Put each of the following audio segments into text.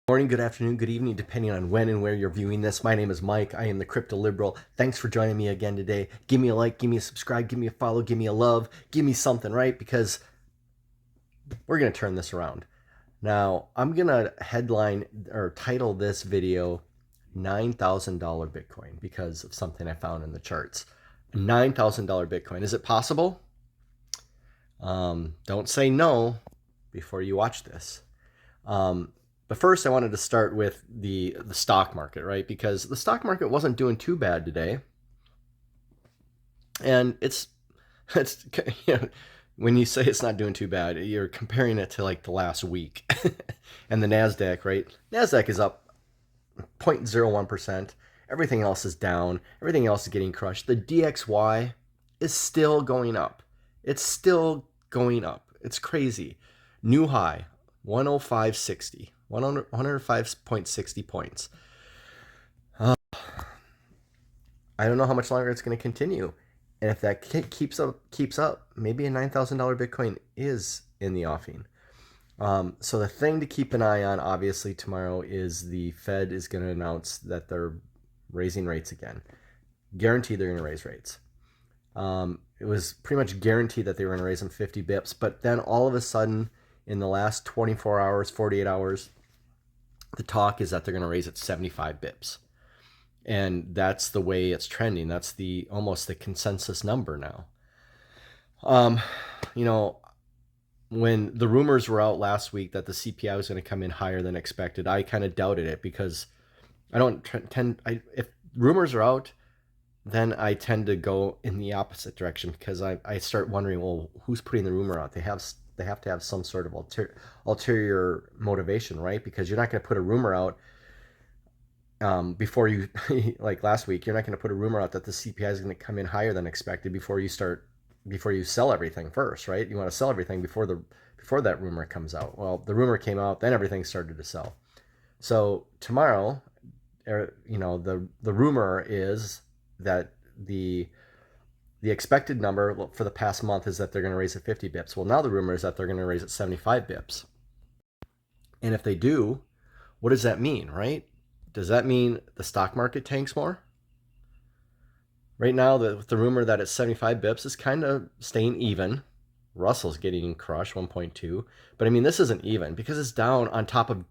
Morning, good afternoon, good evening, depending on when and where you're viewing this. My name is Mike. I am the Crypto Liberal. Thanks for joining me again today. Give me a like, give me a subscribe, give me a follow, give me a love, give me something, right? Because we're going to turn this around. Now, I'm going to headline or title this video $9,000 Bitcoin because of something I found in the charts. $9,000 Bitcoin. Is it possible? Don't say no before you watch this. But first, I wanted to start with the stock market, right? Because the stock market wasn't doing too bad today, and it's when you say it's not doing too bad, you're comparing it to like the last week, and the Nasdaq, right? Nasdaq is up 0.01%. Everything else is down. Everything else is getting crushed. The DXY is still going up. It's still going up. It's crazy. New high, 105.60. 105.60 points. I don't know how much longer it's going to continue. And if that keeps up, maybe a $9,000 Bitcoin is in the offing. So the thing to keep an eye on, obviously, tomorrow is the Fed is going to announce that they're raising rates again. Guaranteed they're going to raise rates. It was pretty much guaranteed that they were going to raise them 50 bips. But then all of a sudden, in the last 24 hours, 48 hours, the talk is that they're going to raise it 75 bips. And that's the way it's trending. That's almost the consensus number now. When the rumors were out last week that the CPI was going to come in higher than expected, I kind of doubted it because if rumors are out, then I tend to go in the opposite direction because I start wondering, well, who's putting the rumor out? They have to have some sort of ulterior motivation, right? Because you're not going to put a rumor out before you, like last week, you're not going to put a rumor out that the CPI is going to come in higher than expected before you sell everything first, right? You want to sell everything before that rumor comes out. Well, the rumor came out, then everything started to sell. So tomorrow, the rumor is that the expected number for the past month is that they're going to raise it 50 bips. Well, now the rumor is that they're going to raise it 75 bips. And if they do, what does that mean, right? Does that mean the stock market tanks more? Right now, the rumor that it's 75 bips is kind of staying even. Russell's getting crushed, 1.2. But I mean, this isn't even because it's down on top of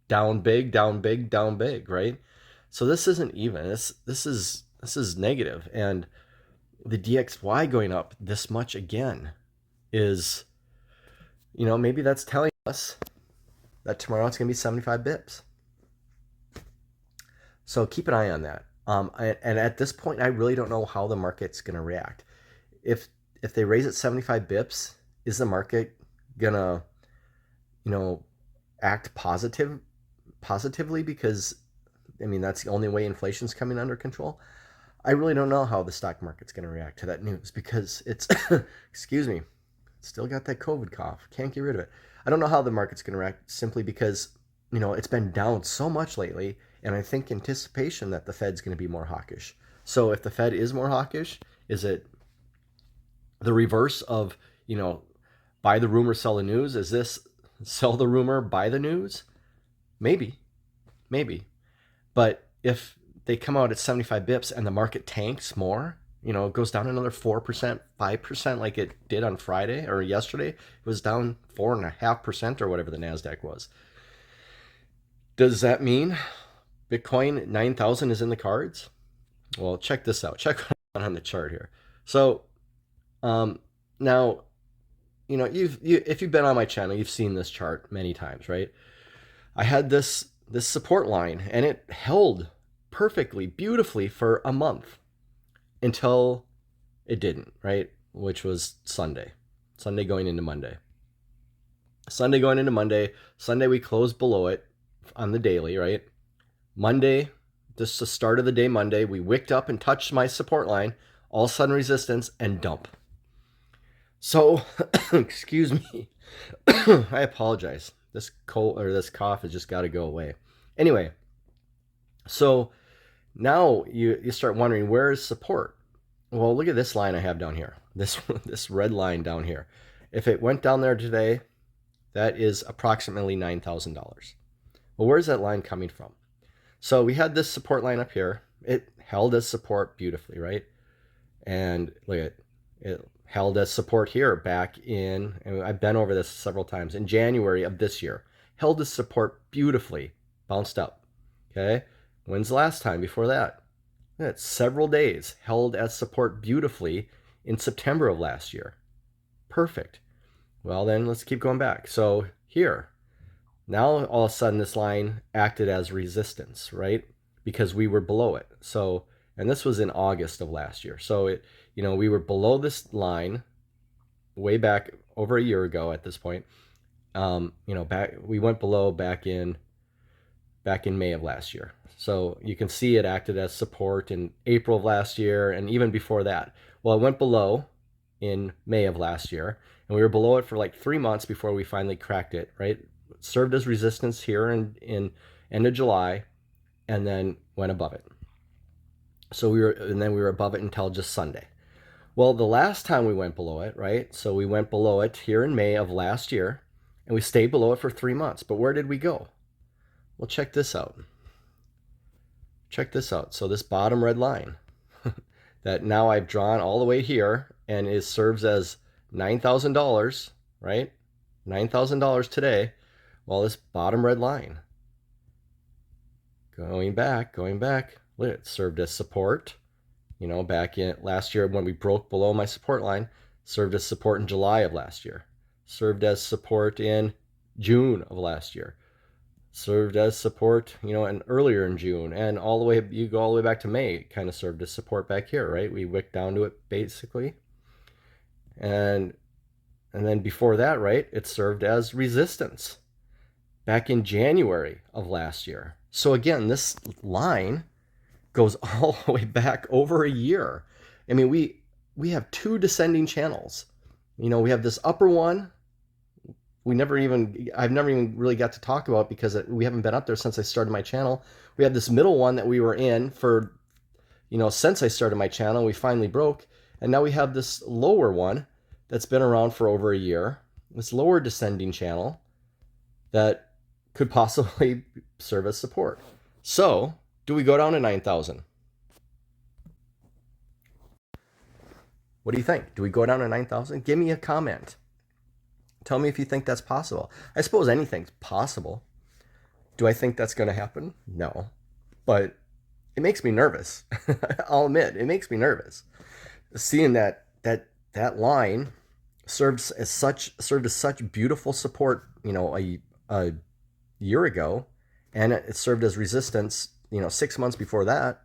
down big, down big, down big, right? So this isn't even. This is negative. And the DXY going up this much again is, maybe that's telling us that tomorrow it's going to be 75 bips. So keep an eye on that. And at this point, I really don't know how the market's going to react. If they raise it 75 bips, is the market going to, act positively? Because, I mean, that's the only way inflation's coming under control. I really don't know how the stock market's going to react to that news because it's, excuse me, still got that COVID cough. Can't get rid of it. I don't know how the market's going to react simply because, it's been down so much lately. And I think anticipation that the Fed's going to be more hawkish. So if the Fed is more hawkish, is it the reverse of, buy the rumor, sell the news? Is this sell the rumor, buy the news? Maybe. But if they come out at 75 bips and the market tanks more, it goes down another 4%, 5% like it did on Friday or yesterday. It was down 4.5% or whatever the Nasdaq was. Does that mean Bitcoin 9,000 is in the cards? Well, check this out. Check on the chart here. So now, if you've been on my channel, you've seen this chart many times, right? I had this support line and it held perfectly, beautifully for a month until it didn't, right? Which was Sunday going into Monday. Sunday we closed below it on the daily, right? Monday, just the start of the day, Monday, we wicked up and touched my support line, all sudden resistance and dump. So, excuse me, I apologize. This cough has just got to go away. Anyway, so now you start wondering, where is support? Well, look at this line I have down here. This red line down here. If it went down there today, that is approximately $9,000. Well, where's that line coming from? So we had this support line up here. It held as support beautifully, right? And look at it held as support here back in, and I've been over this several times, in January of this year. Held as support beautifully, bounced up. Okay, when's the last time before that? That's several days, held as support beautifully in September of last year. Perfect. Well, then let's keep going back. So here, now all of a sudden this line acted as resistance, right? Because we were below it. So, and this was in August of last year. So it, we were below this line way back over a year ago at this point. We went below back in May of last year. So you can see it acted as support in April of last year and even before that. Well, it went below in May of last year, and we were below it for like 3 months before we finally cracked it, right? It served as resistance here in end of July, and then went above it. So we were above it until just Sunday. Well, the last time we went below it, right? So we went below it here in May of last year, and we stayed below it for 3 months. But where did we go? Well, check this out. Check this out. So this bottom red line that now I've drawn all the way here and it serves as $9,000, right? $9,000 today. Well, this bottom red line, going back, look, it served as support. Back in last year when we broke below my support line, served as support in July of last year, served as support in June of last year, served as support, and earlier in June, and all the way, you go all the way back to May, it kind of served as support back here, right? We wicked down to it basically. And then before that, right, it served as resistance back in January of last year. So again, this line goes all the way back over a year. I mean, we have 2 descending channels. We have this upper one. I've never even really got to talk about because we haven't been up there since I started my channel. We had this middle one that we were in for, since I started my channel. We finally broke. And now we have this lower one that's been around for over a year. This lower descending channel that could possibly serve as support. So, do we go down to 9,000? What do you think? Do we go down to 9,000? Give me a comment. Tell me if you think that's possible. I suppose anything's possible. Do I think that's going to happen? No. But it makes me nervous. I'll admit, it makes me nervous. Seeing that line served as such beautiful support, a year ago, and it served as resistance, 6 months before that.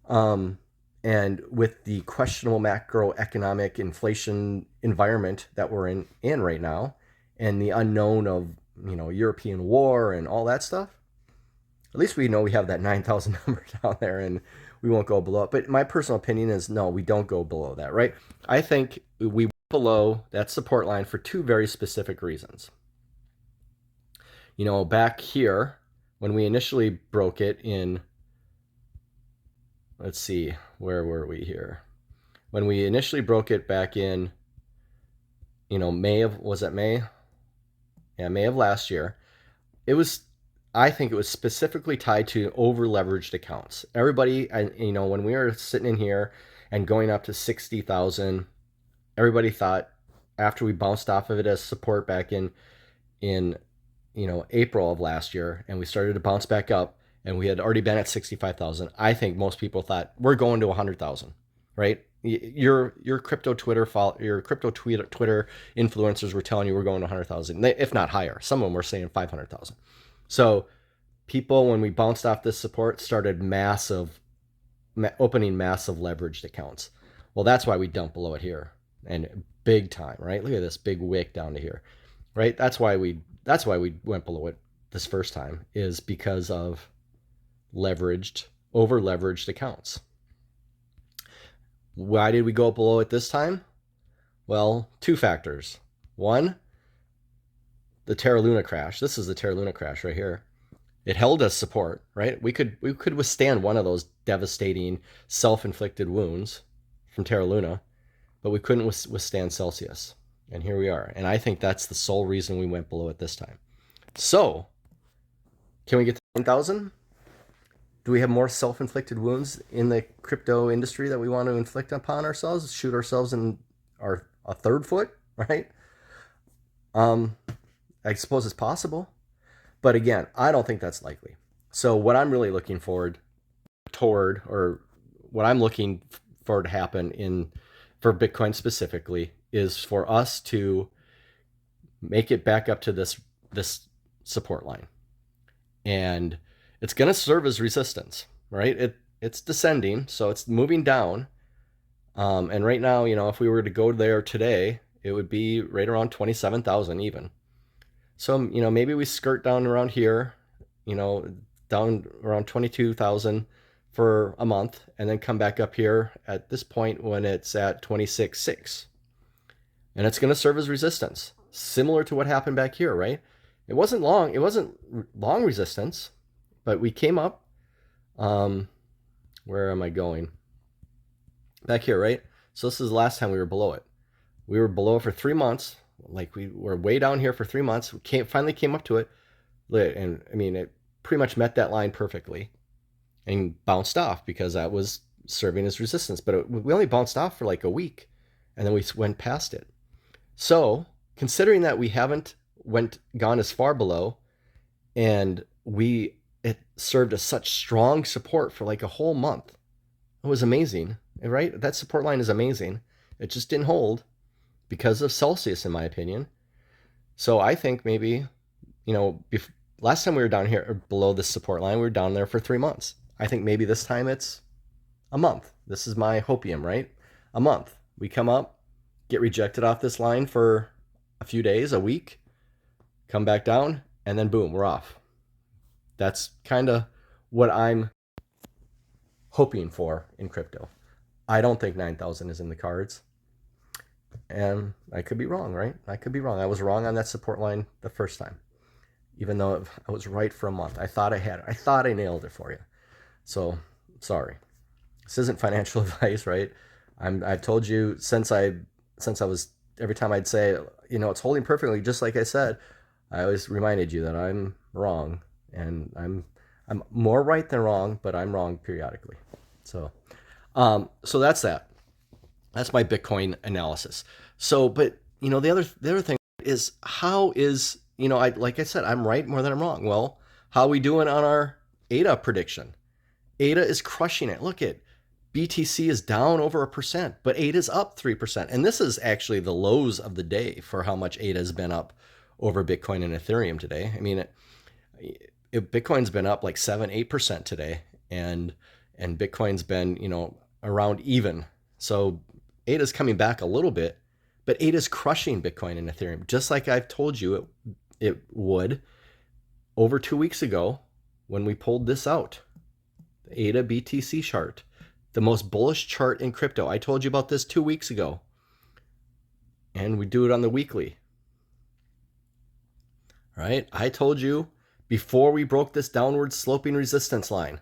And with the questionable macroeconomic inflation environment that we're in right now, and the unknown of, European war and all that stuff, at least we know we have that 9,000 number down there and we won't go below it. But my personal opinion is no, we don't go below that, right? I think we went below that support line for 2 very specific reasons. Back here, when we initially broke it in, let's see, where were we here? When we initially broke it back in, was it May? Yeah, May of last year. I think it was specifically tied to over-leveraged accounts. Everybody, when we were sitting in here and going up to 60,000, everybody thought after we bounced off of it as support back in April of last year, and we started to bounce back up, and we had already been at 65,000. I think most people thought we're going to 100,000, right? Your crypto Twitter influencers were telling you we're going to 100,000, if not higher. Some of them were saying 500,000. So people, when we bounced off this support, started opening massive leveraged accounts. Well, that's why we dumped below it here, and big time, right? Look at this big wick down to here, right? That's why we went below it this first time, is because of over leveraged accounts. Why did we go below it this time? Well, 2 factors. One, the Terra Luna crash. This is the Terra Luna crash right here. It held us support, right? We could withstand one of those devastating self-inflicted wounds from Terra Luna, but we couldn't withstand Celsius. And here we are. And I think that's the sole reason we went below it this time. So Can we get to 9,000? Do we have more self-inflicted wounds in the crypto industry that we want to inflict upon ourselves? Shoot ourselves in a third foot, right? I suppose it's possible. But again, I don't think that's likely. So what I'm really looking forward toward, or what I'm looking for to happen for Bitcoin specifically, is for us to make it back up to this support line. And it's going to serve as resistance, right? It's descending, so it's moving down. And right now, if we were to go there today, it would be right around 27,000 even. So, maybe we skirt down around here, down around 22,000 for a month, and then come back up here at this point when it's at 26.6. And it's going to serve as resistance, similar to what happened back here, right? It wasn't long resistance, but we came up. Where am I going? Back here, right? So this is the last time we were below it. We were below it for 3 months. Like we were way down here for 3 months. We finally came up to it. And I mean, it pretty much met that line perfectly and bounced off because that was serving as resistance. But we only bounced off for like a week and then we went past it. So considering that we haven't gone as far below, and it served as such strong support for like a whole month. It was amazing, right? That support line is amazing. It just didn't hold because of Celsius, in my opinion. So I think maybe, last time we were down here or below this support line, we were down there for 3 months. I think maybe this time it's a month. This is my hopium, right? A month. We come up, get rejected off this line for a few days, a week, come back down, and then boom, we're off. That's kind of what I'm hoping for in crypto. I don't think 9,000 is in the cards. And I could be wrong, right? I could be wrong. I was wrong on that support line the first time, even though I was right for a month. I thought I had it. I thought I nailed it for you. So, sorry. This isn't financial advice, right? I've told you since I was, every time I'd say, it's holding perfectly, just like I said, I always reminded you that I'm wrong. And I'm more right than wrong, but I'm wrong periodically. So that's that. That's my Bitcoin analysis. So, but the other thing is, how is, like I said, I'm right more than I'm wrong. Well, how are we doing on our ADA prediction? ADA is crushing it. Look at BTC is down over 1%, but ADA is up 3%. And this is actually the lows of the day for how much ADA has been up over Bitcoin and Ethereum today. I mean, Bitcoin's been up like 7-8% today, and Bitcoin's been around even. So ADA's coming back a little bit, but ADA's crushing Bitcoin and Ethereum, just like I've told you it would over 2 weeks ago when we pulled this out. The ADABTC chart, the most bullish chart in crypto. I told you about this 2 weeks ago, and we do it on the weekly. Right? I told you before we broke this downward sloping resistance line,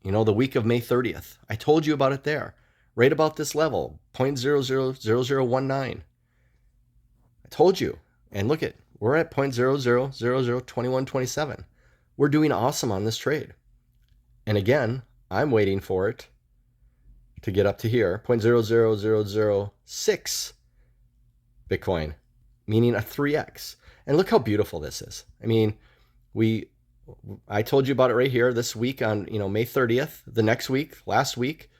the week of May 30th. I told you about it there, right about this level, 0.000019. I told you. And look at, we're at 0.00002127. We're doing awesome on this trade. And again, I'm waiting for it to get up to here, 0.00006 Bitcoin, meaning a 3x. And look how beautiful this is. I mean, I told you about it right here this week on, May 30th. The next week, last week,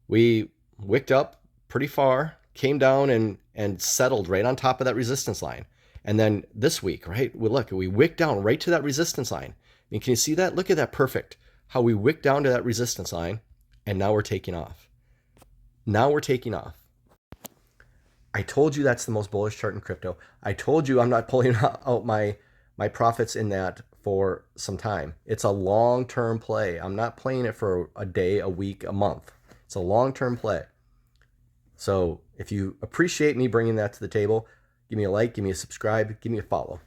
we wicked up pretty far, came down and settled right on top of that resistance line. And then this week, right, we wicked down right to that resistance line. I mean, can you see that? Look at that, perfect. How we wicked down to that resistance line, and now we're taking off. Now we're taking off. I told you that's the most bullish chart in crypto. I told you I'm not pulling out my profits in that for some time. It's a long-term play. I'm not playing it for a day, a week, a month. It's a long-term play. So if you appreciate me bringing that to the table, give me a like, give me a subscribe, give me a follow.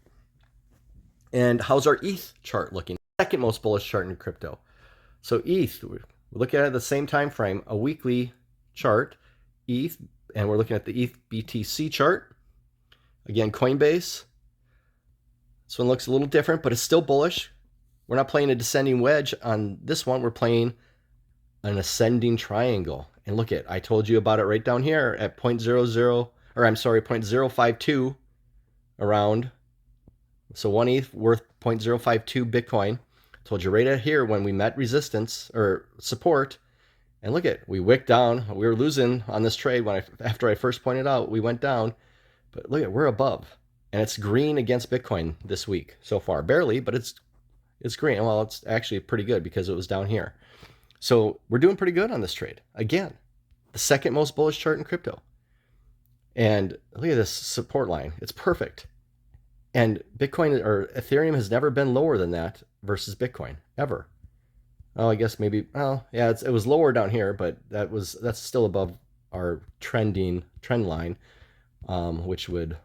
And how's our ETH chart looking? Second most bullish chart in crypto. So ETH, we look at it at the same time frame, a weekly chart, ETH, and we're looking at the ETHBTC chart. Again, Coinbase. This one looks a little different, but it's still bullish. We're not playing a descending wedge on this one. We're playing an ascending triangle. And look at, I told you about it right down here at 0.052 around. So 1 ETH worth 0.052 Bitcoin. Told you right at here when we met resistance or support. And look at, we wicked down. We were losing on this trade after I first pointed out, we went down. But look at, we're above. And it's green against Bitcoin this week so far. Barely, but it's green. Well, it's actually pretty good because it was down here. So we're doing pretty good on this trade. Again, the second most bullish chart in crypto. And look at this support line. It's perfect. And Bitcoin or Ethereum has never been lower than that versus Bitcoin, ever. Oh, I guess maybe, well, yeah, it was lower down here, but that's still above our trend line, which would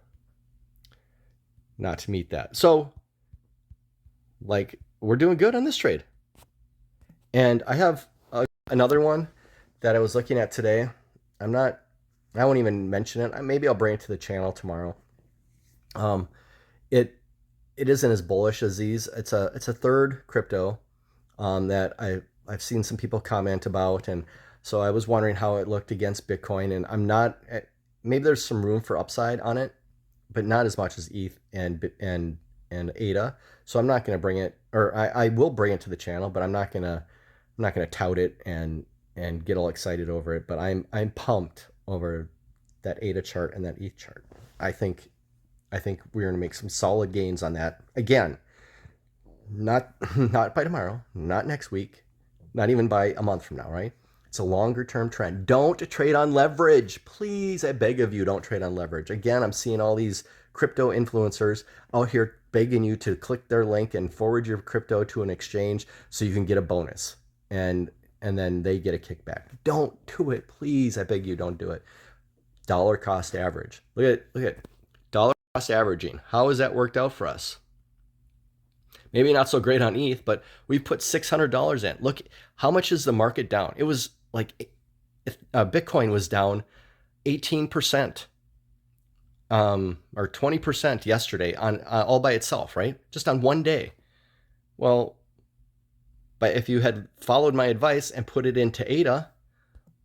not meet that. So, like, we're doing good on this trade. And I have another one that I was looking at today. I won't even mention it. Maybe I'll bring it to the channel tomorrow. It isn't as bullish as these. It's a third crypto that I've seen some people comment about, and so I was wondering how it looked against Bitcoin. And I'm not. Maybe there's some room for upside on it, but not as much as ETH and ADA. So I'm not going to bring it, or I will bring it to the channel, but I'm not gonna tout it and get all excited over it. But I'm pumped over that ADA chart and that ETH chart. I think we're going to make some solid gains on that. Again, not by tomorrow, not next week, not even by a month from now, right? It's a longer term trend. Don't trade on leverage. Please, I beg of you, don't trade on leverage. Again, I'm seeing all these crypto influencers out here begging you to click their link and forward your crypto to an exchange so you can get a bonus. And then they get a kickback. Don't do it. Please, I beg you, don't do it. Dollar cost average. Look at dollar cost averaging. How has that worked out for us? Maybe not so great on ETH, but we put $600 in. Look, how much is the market down? It was like Bitcoin was down 18%, or 20% yesterday on all by itself, right? Just on one day. Well, but if you had followed my advice and put it into ADA,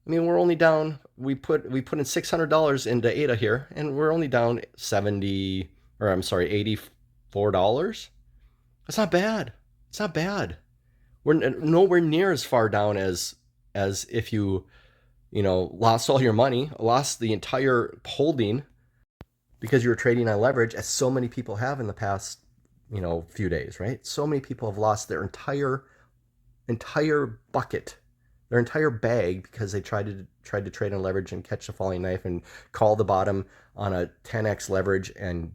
I mean, we're only down. We put in $600 into ADA here, and we're only down $84. That's not bad. It's not bad. We're nowhere near as far down as if you lost all your money, lost the entire holding because you were trading on leverage, as so many people have in the past few days, right? So many people have lost their entire bucket, their entire bag, because they tried to trade on leverage and catch the falling knife and call the bottom on a 10x leverage and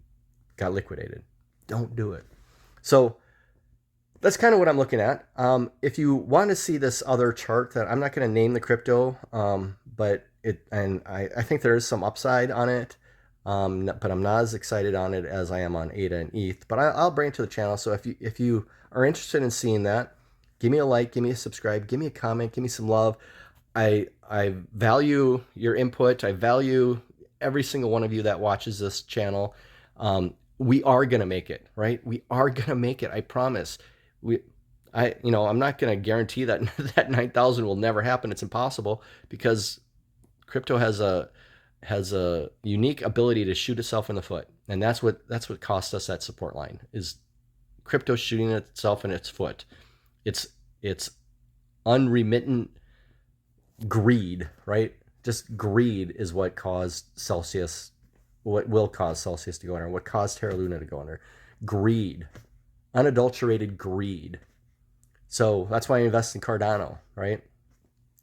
got liquidated. Don't do it. So that's kind of what I'm looking at. If you want to see this other chart, that I'm not going to name the crypto, but I think there is some upside on it, but I'm not as excited on it as I am on ADA and ETH. But I'll bring it to the channel. So if you are interested in seeing that, give me a like, give me a subscribe, give me a comment, give me some love. I value your input. I value every single one of you that watches this channel. We are going to make it, right? We are going to make it. I promise. I'm not going to guarantee that that 9,000 will never happen. It's impossible, because crypto has a unique ability to shoot itself in the foot. And that's what cost us that support line, is crypto shooting itself in its foot. It's unremittent greed, right? Just greed is what caused Celsius, what will cause Celsius to go under, what caused Terra Luna to go under. Greed, unadulterated greed. So that's why I invest in Cardano, right?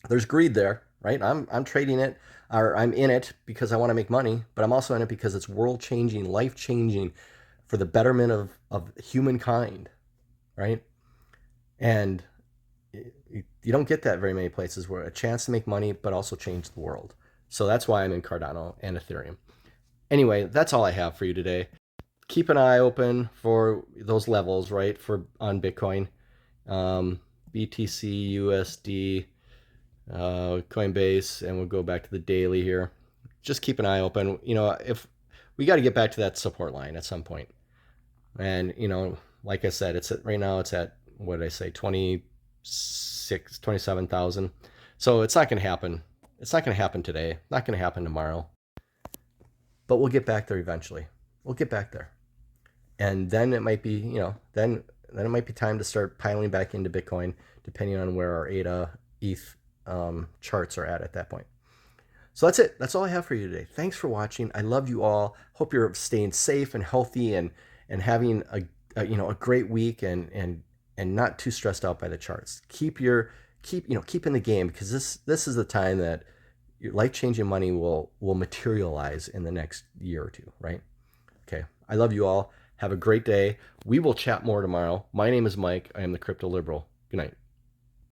There's greed there, right? I'm trading it, or I'm in it because I want to make money, but I'm also in it because it's world-changing, life-changing for the betterment of humankind, right? And you don't get that very many places, where a chance to make money but also change the world. So that's why I'm in Cardano and Ethereum. Anyway, that's all I have for you today. Keep an eye open for those levels, right? On Bitcoin, BTC, USD, Coinbase, and we'll go back to the daily here. Just keep an eye open. If we got to get back to that support line at some point, and like I said, right now it's at what did I say, 27,000. So it's not going to happen. It's not going to happen today. Not going to happen tomorrow. But we'll get back there eventually. We'll get back there. And then it might be, then it might be time to start piling back into Bitcoin, depending on where our ADA ETH charts are at that point. So that's it. That's all I have for you today. Thanks for watching. I love you all. Hope you're staying safe and healthy and having a great week and not too stressed out by the charts. Keep in the game, because this is the time that your life-changing money will materialize in the next year or two, right? Okay. I love you all. Have a great day. We will chat more tomorrow. My name is Mike. I am the Crypto Liberal. Good night.